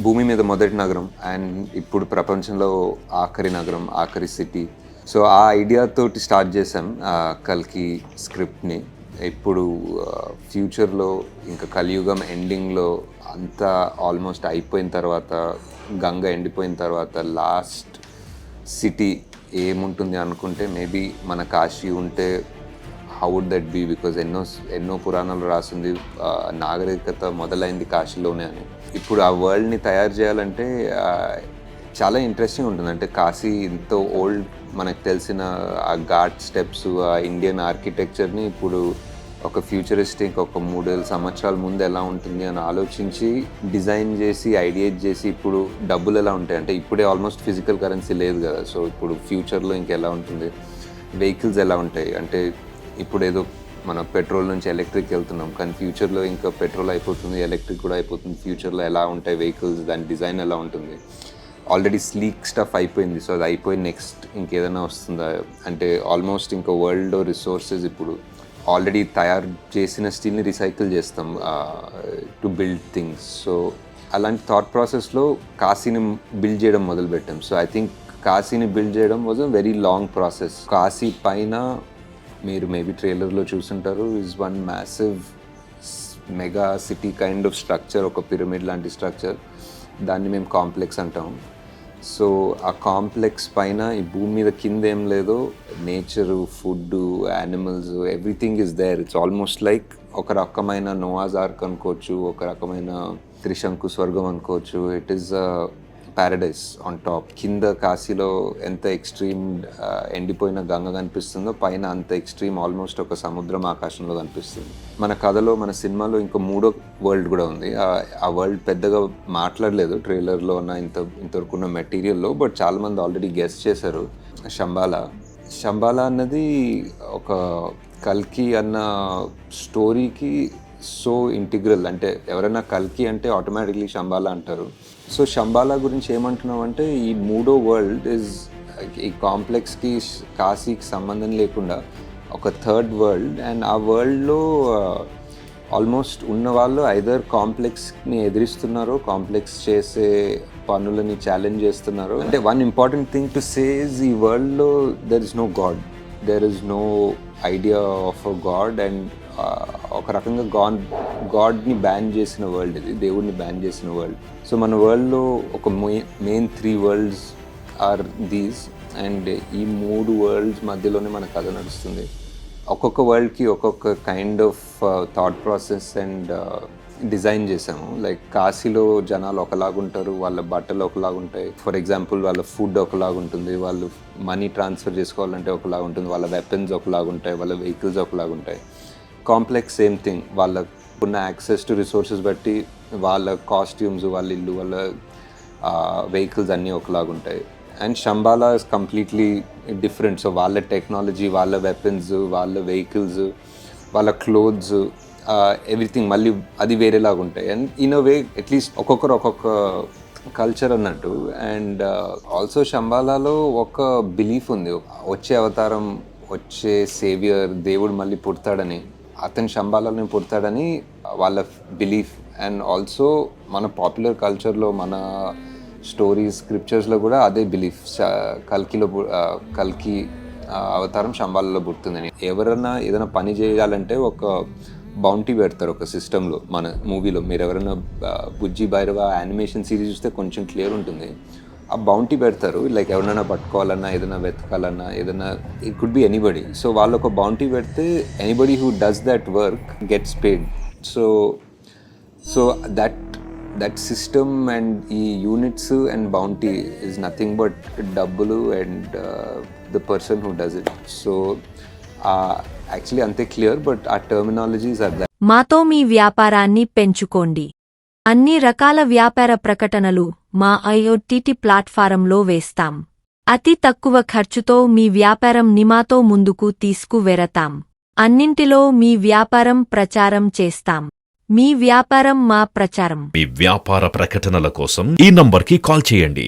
భూమి మీద మొదటి నగరం అండ్ ఇప్పుడు ప్రపంచంలో ఆఖరి నగరం, ఆఖరి సిటీ. సో ఆ ఐడియాతోటి స్టార్ట్ చేసాం కల్కి స్క్రిప్ట్ని. ఇప్పుడు ఫ్యూచర్లో ఇంకా కలియుగం ఎండింగ్లో అంతా ఆల్మోస్ట్ అయిపోయిన తర్వాత, గంగ ఎండిపోయిన తర్వాత లాస్ట్ సిటీ ఏముంటుంది అనుకుంటే మేబీ మన కాశీ ఉంటే how would that be? Because ఎన్నో పురాణాలు రాసింది నాగరికత మొదలైంది కాశీలోనే అని. ఇప్పుడు ఆ వరల్డ్ని తయారు చేయాలంటే చాలా ఇంట్రెస్టింగ్ ఉంటుంది. అంటే కాశీ ఎంతో ఓల్డ్, మనకు తెలిసిన ఆ ఘాట్ స్టెప్స్, ఆ ఇండియన్ ఆర్కిటెక్చర్ని ఇప్పుడు ఒక ఫ్యూచరిస్టిక్ ఒక 3,000 సంవత్సరాల ముందు ఎలా ఉంటుంది అని ఆలోచించి డిజైన్ చేసి ఐడియేట్ చేసి ఇప్పుడు డబ్బులు ఎలా ఉంటాయి అంటే ఇప్పుడే ఆల్మోస్ట్ ఫిజికల్ కరెన్సీ లేదు కదా. సో ఇప్పుడు ఫ్యూచర్లో ఇంకెలా ఉంటుంది, వెహికల్స్ ఎలా ఉంటాయి అంటే ఇప్పుడు ఏదో మనం పెట్రోల్ నుంచి ఎలక్ట్రిక్ వెళ్తున్నాం, కానీ ఫ్యూచర్లో ఇంకా పెట్రోల్ అయిపోతుంది, ఎలక్ట్రిక్ కూడా అయిపోతుంది. ఫ్యూచర్లో ఎలా ఉంటాయి వెహికల్స్, దాని డిజైన్ ఎలా ఉంటుంది. ఆల్రెడీ స్లీక్ స్టఫ్ అయిపోయింది, సో అది అయిపోయి నెక్స్ట్ ఇంకేదైనా వస్తుందా అంటే ఆల్మోస్ట్ ఇంకా వరల్డ్లో రిసోర్సెస్ ఇప్పుడు ఆల్రెడీ తయారు చేసిన స్టీల్ని రీసైకిల్ చేస్తాం టు బిల్డ్ థింగ్స్. సో అలాంటి థాట్ ప్రాసెస్లో కాశీని బిల్డ్ చేయడం మొదలుపెట్టాం. సో ఐ థింక్ కాశీని బిల్డ్ చేయడం was a very long process. Kashi పైన మీరు మేబీ ట్రైలర్లో చూసుంటారు, is one massive mega city kind of structure, ఒక పిరమిడ్ లాంటి స్ట్రక్చర్. దాన్ని మేము కాంప్లెక్స్ అంటాం. సో ఆ కాంప్లెక్స్ పైన ఈ భూమి మీద కింద ఏం లేదో nature, food, animals, everything is there. It's almost like ఒక రకమైన నోవాస్ ఆర్క్ అనుకోవచ్చు, ఒక రకమైన త్రిశంకు స్వర్గం అనుకోవచ్చు. It is Paradise on top. కింద కాశీలో ఎంత ఎక్స్ట్రీమ్ ఎండిపోయిన గంగ కనిపిస్తుందో పైన అంత ఎక్స్ట్రీమ్ ఆల్మోస్ట్ ఒక సముద్రం ఆకాశంలో కనిపిస్తుంది. మన కథలో, మన సినిమాలో ఇంకో 3వ వరల్డ్ కూడా ఉంది. ఆ వరల్డ్ పెద్దగా మాట్లాడలేదు ట్రైలర్లో ఉన్న ఇంతవరకు ఉన్న మెటీరియల్లో, బట్ చాలామంది ఆల్రెడీ గెస్ చేశారు. శంబాలా అన్నది ఒక కల్కి అన్న స్టోరీకి సో ఇంటిగ్రల్. అంటే ఎవరైనా కల్కి అంటే ఆటోమేటిక్లీ శంబాలా అంటారు. సో శంబాలా గురించి ఏమంటున్నాం అంటే ఈ 3వ వరల్డ్ ఇస్ ఈ కాంప్లెక్స్కి, కాశీకి సంబంధం లేకుండా ఒక థర్డ్ వరల్డ్. అండ్ ఆ వరల్డ్లో ఆల్మోస్ట్ ఉన్న వాళ్ళు ఐదర్ కాంప్లెక్స్ని ఎదిరిస్తున్నారో, కాంప్లెక్స్ చేసే పనులని ఛాలెంజ్ చేస్తున్నారో. అంటే one important thing to say is ఈ వరల్డ్లో there is no god, there is no idea of a god. And ఒక రకంగా గాడ్ని బ్యాన్ చేసిన వరల్డ్ ఇది, దేవుడిని బ్యాన్ చేసిన వరల్డ్. సో మన వరల్డ్లో ఒక main 3 worlds are these. And ఈ 3 వరల్డ్స్ మధ్యలోనే మన కథ నడుస్తుంది. ఒక్కొక్క వరల్డ్కి ఒక్కొక్క kind of thought process and design చేసాము. లైక్ కాశీలో జనాలు ఒకలాగుంటారు, వాళ్ళ బట్టలు ఒకలాగుంటాయి. ఫర్ ఎగ్జాంపుల్ వాళ్ళ ఫుడ్ ఒకలాగుంటుంది, వాళ్ళు మనీ ట్రాన్స్ఫర్ చేసుకోవాలంటే ఒకలాగుంటుంది, వాళ్ళ వెపన్స్ ఒకలాగుంటాయి, వాళ్ళ వెహికల్స్ ఒకలాగుంటాయి. Complex same thing. వాళ్ళకున్న యాక్సెస్ టు రిసోర్సెస్ బట్టి వాళ్ళ కాస్ట్యూమ్స్, వాళ్ళ ఇల్లు, వాళ్ళ వెహికల్స్ అన్నీ ఒకలాగుంటాయి. And Shambhala is completely different. So వాళ్ళ టెక్నాలజీ, వాళ్ళ వెపన్స్, వాళ్ళ వెహికల్స్, వాళ్ళ క్లోత్స్, ఎవ్రీథింగ్ మళ్ళీ అది వేరేలాగా ఉంటాయి. And in a way at least ఒక్కొక్కరు ఒక్కొక్క కల్చర్ అన్నట్టు. అండ్ ఆల్సో శంబాలాలో ఒక బిలీఫ్ ఉంది, వచ్చే అవతారం, వచ్చే సేవియర్, దేవుడు మళ్ళీ పుడతాడని, అతను శంబాలాని పుడతాడని వాళ్ళ బిలీఫ్. అండ్ ఆల్సో మన పాపులర్ కల్చర్లో, మన స్టోరీస్, స్క్రిప్చర్స్లో కూడా అదే బిలీఫ్. కల్కి అవతారం శంబాలాలో పుడుతుందని. ఎవరైనా ఏదైనా పని చేయాలంటే ఒక బౌంటీ పెడతారు ఒక సిస్టంలో. మన మూవీలో మీరు ఎవరైనా బుజ్జి భైరవ యానిమేషన్ సిరీస్ చూస్తే కొంచెం క్లియర్ ఉంటుంది. ఆ బౌంటీ పెడతారు, లైక్ ఎవరైనా పట్టుకోవాలన్నా, ఏదైనా వెతకాలన్నా, ఏదైనా it could be anybody. So వాళ్ళు ఒక బౌంటీ పెడితే anybody who does that work gets paid. So that system and ఈ units and bounty is nothing but డబ్బులు and the person who does it. So actually అంతే clear, but ఆ terminologies are that. మాతో మీ వ్యాపారాన్ని పెంచుకోండి. అన్ని రకాల వ్యాపార ప్రకటనలు మా IOTT ప్లాట్ఫారంలో వేస్తాం. అతి తక్కువ ఖర్చుతో మీ వ్యాపారం నిమాతో ముందుకు తీసుకువెరతాం. అన్నింటిలో మీ వ్యాపారం ప్రచారం చేస్తాం. మీ వ్యాపారం మా ప్రచారం. మీ వ్యాపార ప్రకటనల కోసం ఈ నంబర్కి కాల్ చేయండి.